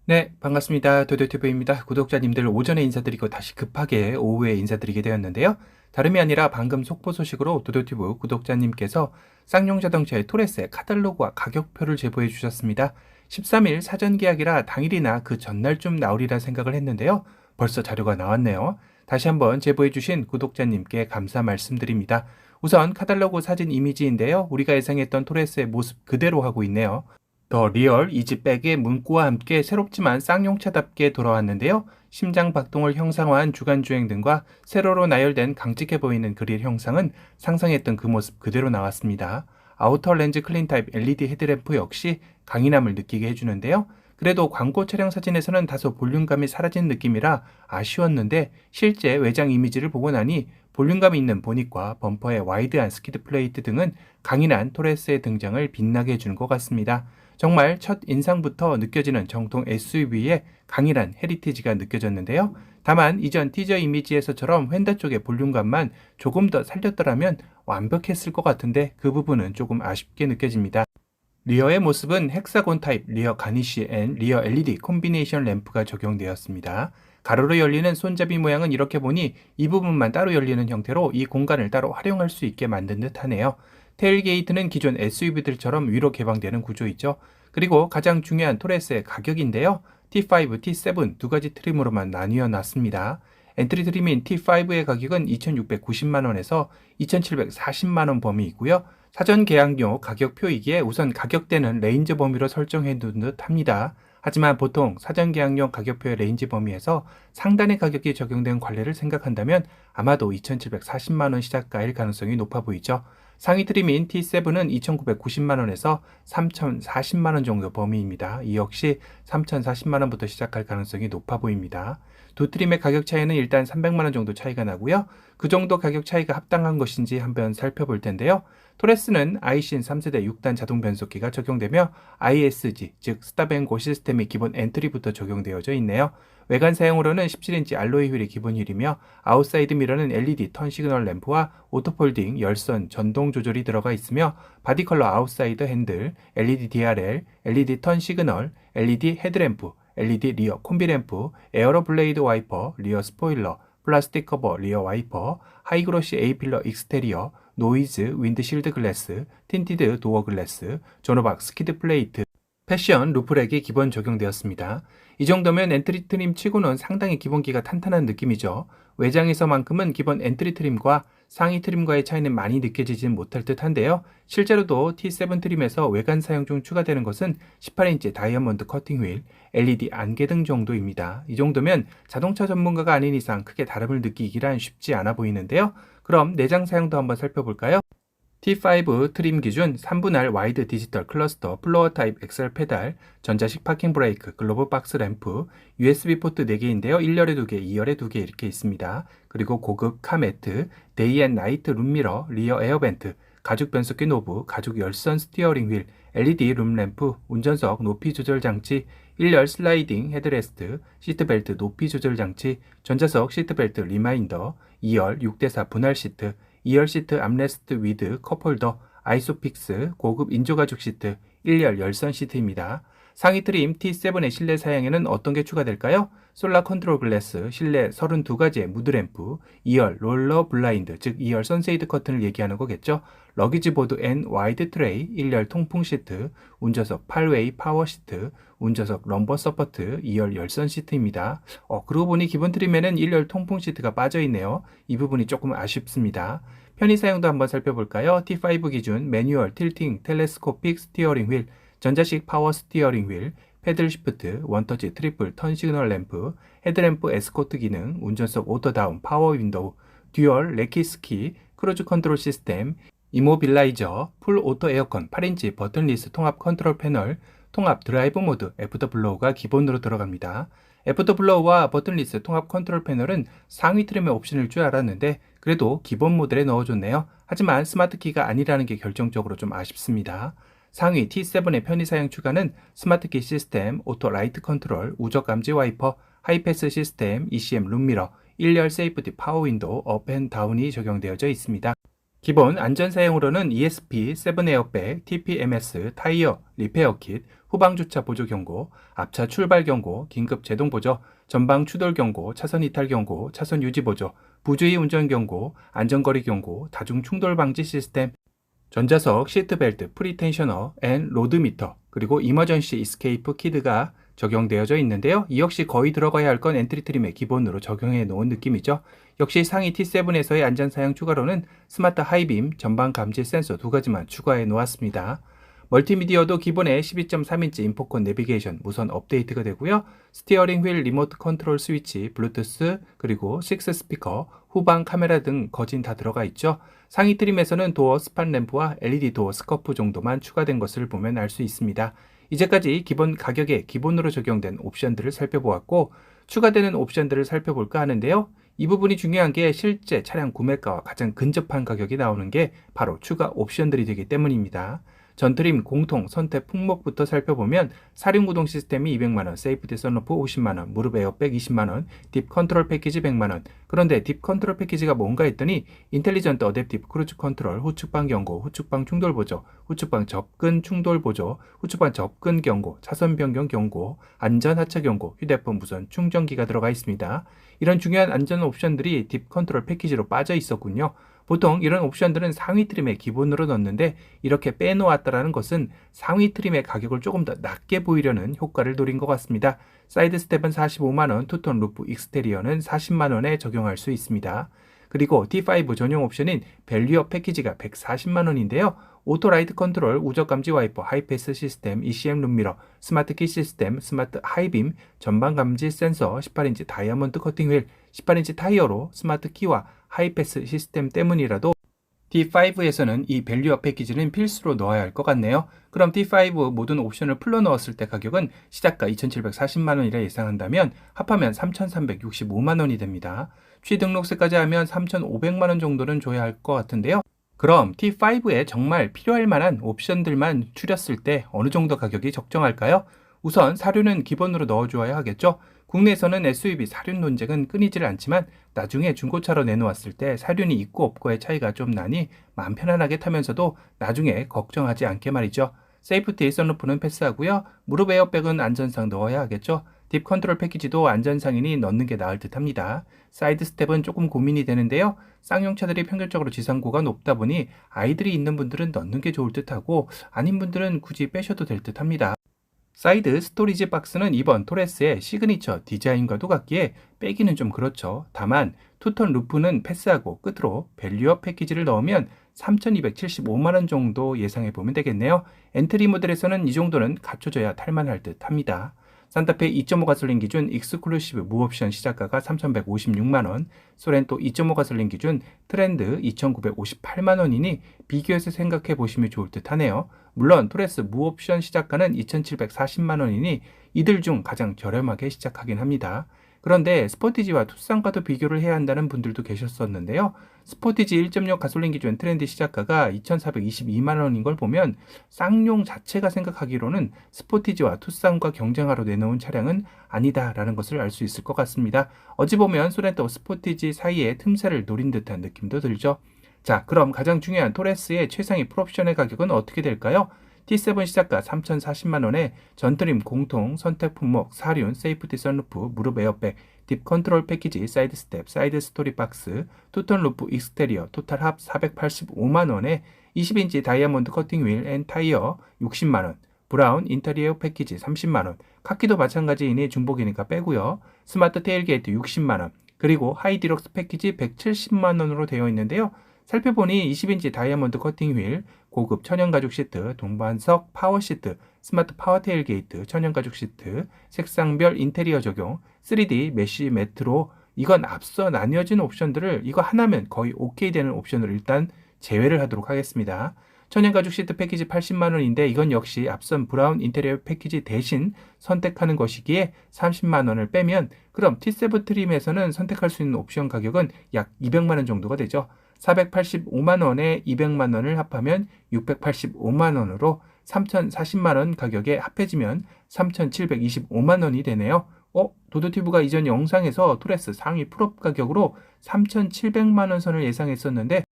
네, 반갑습니다. 도도튜브입니다. 구독자님들 오전에 인사드리고 다시 급하게 오후에 인사드리게 되었는데요. 다름이 아니라 방금 속보 소식으로 도도튜브 구독자님께서 쌍용 자동차의 토레스의 카탈로그와 가격표를 제보해 주셨습니다. 13일 사전 계약이라 당일이나 그 전날쯤 나오리라 생각을 했는데요. 벌써 자료가 나왔네요. 다시 한번 제보해 주신 구독자님께 감사 말씀드립니다. 우선 카탈로그 사진 이미지인데요. 우리가 예상했던 토레스의 모습 그대로 하고 있네요. 더 리얼 이지백의 문구와 함께 새롭지만 쌍용차답게 돌아왔는데요. 심장 박동을 형상화한 주간주행 등과 세로로 나열된 강직해 보이는 그릴 형상은 상상했던 그 모습 그대로 나왔습니다. 아우터 렌즈 클린 타입 LED 헤드램프 역시 강인함을 느끼게 해주는데요. 그래도 광고 차량 사진에서는 다소 볼륨감이 사라진 느낌이라 아쉬웠는데 실제 외장 이미지를 보고 나니 볼륨감 있는 보닛과 범퍼의 와이드한 스키드 플레이트 등은 강인한 토레스의 등장을 빛나게 해주는 것 같습니다. 정말 첫 인상부터 느껴지는 정통 SUV의 강인한 헤리티지가 느껴졌는데요. 다만 이전 티저 이미지에서처럼 휀다 쪽의 볼륨감만 조금 더 살렸더라면 완벽했을 것 같은데 그 부분은 조금 아쉽게 느껴집니다. 리어의 모습은 헥사곤 타입 리어 가니쉬 앤 리어 LED 콤비네이션 램프가 적용되었습니다. 가로로 열리는 손잡이 모양은 이렇게 보니 이 부분만 따로 열리는 형태로 이 공간을 따로 활용할 수 있게 만든 듯 하네요. 테일게이트는 기존 SUV들처럼 위로 개방되는 구조이죠. 그리고 가장 중요한 토레스의 가격인데요. T5, T7 두 가지 트림으로만 나뉘어 놨습니다. 엔트리 트림인 T5의 가격은 2,690만원에서 2,740만원 범위이고요. 사전 계약료 가격표이기에 우선 가격대는 레인지 범위로 설정해 둔 듯 합니다. 하지만 보통 사전 계약료 가격표의 레인지 범위에서 상단의 가격이 적용된 관례를 생각한다면 아마도 2,740만원 시작가일 가능성이 높아 보이죠. 상위 트림인 T7은 2,990만원에서 3,040만원 정도 범위입니다. 이 역시 3,040만원부터 시작할 가능성이 높아 보입니다. 두 트림의 가격 차이는 일단 300만원 정도 차이가 나고요. 그 정도 가격 차이가 합당한 것인지 한번 살펴볼 텐데요. 토레스는 아이신 3세대 6단 자동 변속기가 적용되며 ISG, 즉 스탑앤고 시스템이 기본 엔트리부터 적용되어져 있네요. 외관 사용으로는 17인치 알로이 휠이 기본 휠이며 아웃사이드 미러는 LED 턴 시그널 램프와 오토폴딩, 열선, 전동 조절이 들어가 있으며 바디 컬러 아웃사이드 핸들, LED DRL, LED 턴 시그널, LED 헤드램프, LED 리어 콤비램프, 에어로 블레이드 와이퍼, 리어 스포일러, 플라스틱 커버 리어 와이퍼, 하이그로시 A필러 익스테리어, 노이즈 윈드실드 글래스, 틴티드 도어 글래스, 조노박 스키드 플레이트, 패션 루프렉이 기본 적용되었습니다. 이 정도면 엔트리 트림 치고는 상당히 기본기가 탄탄한 느낌이죠. 외장에서만큼은 기본 엔트리 트림과 상위 트림과의 차이는 많이 느껴지진 못할 듯 한데요. 실제로도 T7 트림에서 외관 사용 중 추가되는 것은 18인치 다이아몬드 커팅 휠, LED 안개등 정도입니다. 이 정도면 자동차 전문가가 아닌 이상 크게 다름을 느끼기란 쉽지 않아 보이는데요. 그럼 내장 사용도 한번 살펴볼까요? T5 트림 기준 3분할 와이드 디지털 클러스터, 플로어 타입 엑셀 페달, 전자식 파킹 브레이크, 글로브 박스 램프, USB 포트 4개인데요. 1열에 2개, 2열에 2개 이렇게 있습니다. 그리고 고급 카매트, 데이 앤 나이트 룸미러, 리어 에어벤트, 가죽 변속기 노브, 가죽 열선 스티어링 휠, LED 룸램프, 운전석 높이 조절 장치, 1열 슬라이딩 헤드레스트, 시트벨트 높이 조절 장치, 전자석 시트벨트 리마인더, 2열 6대4 분할 시트, 2열 시트 암레스트 위드 컵홀더, 아이소픽스 고급 인조가죽 시트, 1열 열선 시트입니다. 상위 트림 T7의 실내 사양에는 어떤 게 추가될까요? 솔라 컨트롤 글래스, 실내 32가지의 무드램프, 2열 롤러 블라인드, 즉 2열 선쉐이드 커튼을 얘기하는 거겠죠. 러기지 보드 앤 와이드 트레이, 1열 통풍 시트, 운전석 8웨이 파워 시트, 운전석 럼버 서포트, 2열 열선 시트입니다. 그러고 보니 기본 트림에는 1열 통풍 시트가 빠져있네요. 이 부분이 조금 아쉽습니다. 편의 사용도 한번 살펴볼까요? T5 기준 매뉴얼 틸팅 텔레스코픽 스티어링 휠, 전자식 파워 스티어링 휠, 패들 시프트, 원터치 트리플 턴 시그널 램프, 헤드램프 에스코트 기능, 운전석 오토 다운 파워 윈도우, 듀얼 레키스키, 크루즈 컨트롤 시스템, 이모빌라이저, 풀 오토 에어컨 8인치 버튼리스 통합 컨트롤 패널, 통합 드라이브 모드, 애프터블로우가 기본으로 들어갑니다. 애프터블로우와 버튼리스 통합 컨트롤 패널은 상위 트림의 옵션일 줄 알았는데 그래도 기본 모델에 넣어줬네요. 하지만 스마트키가 아니라는 게 결정적으로 좀 아쉽습니다. 상위 T7의 편의 사용 추가는 스마트키 시스템, 오토 라이트 컨트롤, 우적 감지 와이퍼, 하이패스 시스템, ECM 룸미러, 1열 세이프티 파워 윈도우, 업 앤 다운이 적용되어져 있습니다. 기본 안전 사양으로는 ESP, 7 에어백, TPMS, 타이어, 리페어 킷, 후방 주차 보조 경고, 앞차 출발 경고, 긴급 제동 보조, 전방 추돌 경고, 차선 이탈 경고, 차선 유지 보조, 부주의 운전 경고, 안전거리 경고, 다중 충돌 방지 시스템, 전자석 시트벨트, 프리텐셔너, 앤 로드미터, 그리고 이머전시 이스케이프 키드가 적용되어져 있는데요. 이 역시 거의 들어가야 할 건 엔트리 트림의 기본으로 적용해 놓은 느낌이죠. 역시 상위 T7에서의 안전사양 추가로는 스마트 하이빔, 전방 감지 센서 두 가지만 추가해 놓았습니다. 멀티미디어도 기본에 12.3인치 인포콘 내비게이션 무선 업데이트가 되고요. 스티어링 휠 리모트 컨트롤 스위치, 블루투스, 그리고 6 스피커, 후방 카메라 등 거진 다 들어가 있죠. 상위 트림에서는 도어 스팟 램프와 LED 도어 스커프 정도만 추가된 것을 보면 알 수 있습니다. 이제까지 기본 가격에 기본으로 적용된 옵션들을 살펴보았고 추가되는 옵션들을 살펴볼까 하는데요. 이 부분이 중요한 게 실제 차량 구매가와 가장 근접한 가격이 나오는 게 바로 추가 옵션들이 되기 때문입니다. 전트림 공통 선택 품목부터 살펴보면 사륜 구동 시스템이 200만원, 세이프티 선루프 50만원, 무릎 에어백 20만원, 딥 컨트롤 패키지 100만원. 그런데 딥 컨트롤 패키지가 뭔가 했더니 인텔리전트 어댑티브 크루즈 컨트롤, 후측방 경고, 후측방 충돌 보조, 후측방 접근 충돌 보조, 후측방 접근 경고, 차선 변경 경고, 안전 하차 경고, 휴대폰 무선 충전기가 들어가 있습니다. 이런 중요한 안전 옵션들이 딥 컨트롤 패키지로 빠져 있었군요. 보통 이런 옵션들은 상위 트림의 기본으로 넣는데 이렇게 빼놓았다는 것은 상위 트림의 가격을 조금 더 낮게 보이려는 효과를 노린 것 같습니다. 사이드 스텝은 45만원, 투톤 루프 익스테리어는 40만원에 적용할 수 있습니다. 그리고 T5 전용 옵션인 밸류업 패키지가 140만원인데요. 오토라이트 컨트롤, 우적 감지 와이퍼, 하이패스 시스템, ECM 룸미러, 스마트 키 시스템, 스마트 하이빔, 전방 감지 센서, 18인치 다이아몬드 커팅 휠, 18인치 타이어로 스마트 키와 하이패스 시스템 때문이라도 T5에서는 이 밸류업 패키지는 필수로 넣어야 할 것 같네요. 그럼 T5 모든 옵션을 풀러 넣었을 때 가격은 시작가 2,740만원이라 예상한다면 합하면 3,365만원이 됩니다. 취등록세까지 하면 3,500만원 정도는 줘야 할 것 같은데요. 그럼 T5에 정말 필요할 만한 옵션들만 추렸을 때 어느 정도 가격이 적정할까요? 우선 사륜은 기본으로 넣어주어야 하겠죠. 국내에서는 SUV 사륜 논쟁은 끊이질 않지만 나중에 중고차로 내놓았을 때 사륜이 있고 없고의 차이가 좀 나니 마음 편안하게 타면서도 나중에 걱정하지 않게 말이죠. 세이프티 선루프는 패스하고요. 무릎 에어백은 안전상 넣어야 하겠죠. 딥 컨트롤 패키지도 안전상이니 넣는 게 나을 듯 합니다. 사이드 스텝은 조금 고민이 되는데요. 쌍용차들이 평균적으로 지상고가 높다 보니 아이들이 있는 분들은 넣는 게 좋을 듯 하고 아닌 분들은 굳이 빼셔도 될 듯 합니다. 사이드 스토리지 박스는 이번 토레스의 시그니처 디자인과도 같기에 빼기는 좀 그렇죠. 다만 투톤 루프는 패스하고 끝으로 밸류업 패키지를 넣으면 3,275만원 정도 예상해 보면 되겠네요. 엔트리 모델에서는 이 정도는 갖춰져야 탈만할 듯 합니다. 산타페 2.5 가솔린 기준 익스클루시브 무옵션 시작가가 3,156만원, 소렌토 2.5 가솔린 기준 트렌드 2,958만원이니 비교해서 생각해 보시면 좋을 듯 하네요. 물론 토레스 무옵션 시작가는 2,740만원이니 이들 중 가장 저렴하게 시작하긴 합니다. 그런데 스포티지와 투싼과도 비교를 해야 한다는 분들도 계셨었는데요. 스포티지 1.6 가솔린 기준 트렌드 시작가가 2,422만원인 걸 보면 쌍용 자체가 생각하기로는 스포티지와 투싼과 경쟁하러 내놓은 차량은 아니다라는 것을 알 수 있을 것 같습니다. 어찌 보면 소렌토 스포티지 사이에 틈새를 노린 듯한 느낌도 들죠. 자, 그럼 가장 중요한 토레스의 최상위 풀옵션의 가격은 어떻게 될까요? T7 시작가 3,040만원에 전트림 공통 선택 품목, 사륜, 세이프티 선루프, 무릎 에어백, 딥 컨트롤 패키지, 사이드 스텝, 사이드 스토리 박스, 투톤 루프 익스테리어, 토탈 합 485만원에 20인치 다이아몬드 커팅 휠 앤 타이어 60만원, 브라운 인테리어 패키지 30만원, 카키도 마찬가지이니 중복이니까 빼고요. 스마트 테일게이트 60만원, 그리고 하이 디럭스 패키지 170만원으로 되어 있는데요. 살펴보니 20인치 다이아몬드 커팅 휠, 고급 천연가죽 시트, 동반석 파워 시트, 스마트 파워 테일게이트, 천연가죽 시트, 색상별 인테리어 적용, 3D 메쉬 매트로 이건 앞서 나뉘어진 옵션들을 이거 하나면 거의 오케이 되는 옵션을 일단 제외를 하도록 하겠습니다. 천연가죽 시트 패키지 80만원인데 이건 역시 앞선 브라운 인테리어 패키지 대신 선택하는 것이기에 30만원을 빼면 그럼 T7 트림에서는 선택할 수 있는 옵션 가격은 약 200만원 정도가 되죠. 485만원에 200만원을 합하면 685만원으로 3,040만원 가격에 합해지면 3,725만원이 되네요. 도도티브가 이전 영상에서 토레스 상위 풀업 가격으로 3,700만원 선을 예상했었는데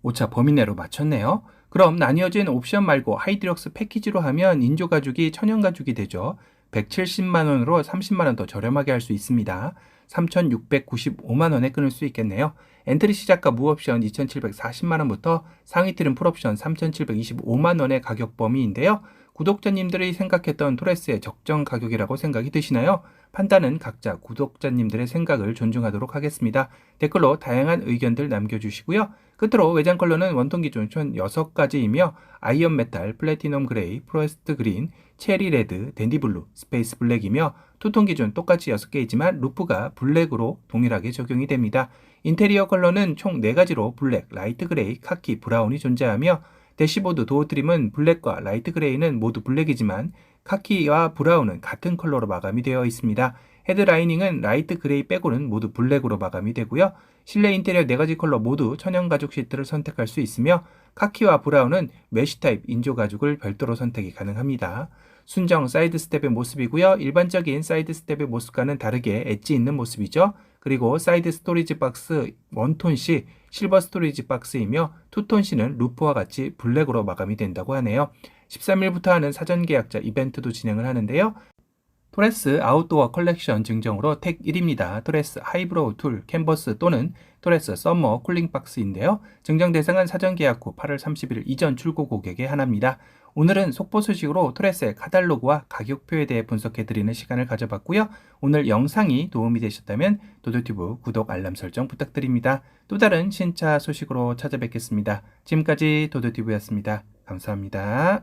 오차 범위 내로 맞췄네요. 그럼 나뉘어진 옵션 말고 하이디럭스 패키지로 하면 인조가죽이 천연가죽이 되죠. 170만 원으로 30만 원 더 저렴하게 할 수 있습니다. 3,695만 원에 끊을 수 있겠네요. 엔트리 시작가 무옵션 2,740만 원부터 상위 트림 풀옵션 3,725만 원의 가격 범위인데요. 구독자님들이 생각했던 토레스의 적정 가격이라고 생각이 드시나요? 판단은 각자 구독자님들의 생각을 존중하도록 하겠습니다. 댓글로 다양한 의견들 남겨주시고요. 끝으로 외장 컬러는 원통 기준 총 6가지이며 아이언 메탈, 플래티넘 그레이, 프로스트 그린, 체리 레드, 댄디 블루, 스페이스 블랙이며 투톤 기준 똑같이 6개이지만 루프가 블랙으로 동일하게 적용이 됩니다. 인테리어 컬러는 총 4가지로 블랙, 라이트 그레이, 카키, 브라운이 존재하며 대시보드 도어 트림은 블랙과 라이트 그레이는 모두 블랙이지만 카키와 브라운은 같은 컬러로 마감이 되어 있습니다. 헤드라이닝은 라이트 그레이 빼고는 모두 블랙으로 마감이 되고요. 실내 인테리어 4가지 컬러 모두 천연가죽 시트를 선택할 수 있으며 카키와 브라운은 메쉬 타입 인조가죽을 별도로 선택이 가능합니다. 순정 사이드 스텝의 모습이고요. 일반적인 사이드 스텝의 모습과는 다르게 엣지 있는 모습이죠. 그리고 사이드 스토리지 박스 원톤C 실버 스토리지 박스이며 투톤C는 루프와 같이 블랙으로 마감이 된다고 하네요. 13일부터 하는 사전 계약자 이벤트도 진행을 하는데요. 토레스 아웃도어 컬렉션 증정으로 택 1입니다. 토레스 하이브로우 툴 캔버스 또는 토레스 썸머 쿨링 박스인데요. 증정 대상은 사전 계약 후 8월 30일 이전 출고 고객에 한합니다. 오늘은 속보 소식으로 토레스의 카탈로그와 가격표에 대해 분석해드리는 시간을 가져봤고요. 오늘 영상이 도움이 되셨다면 도도튜브 구독 알람 설정 부탁드립니다. 또 다른 신차 소식으로 찾아뵙겠습니다. 지금까지 도도튜브였습니다. 감사합니다.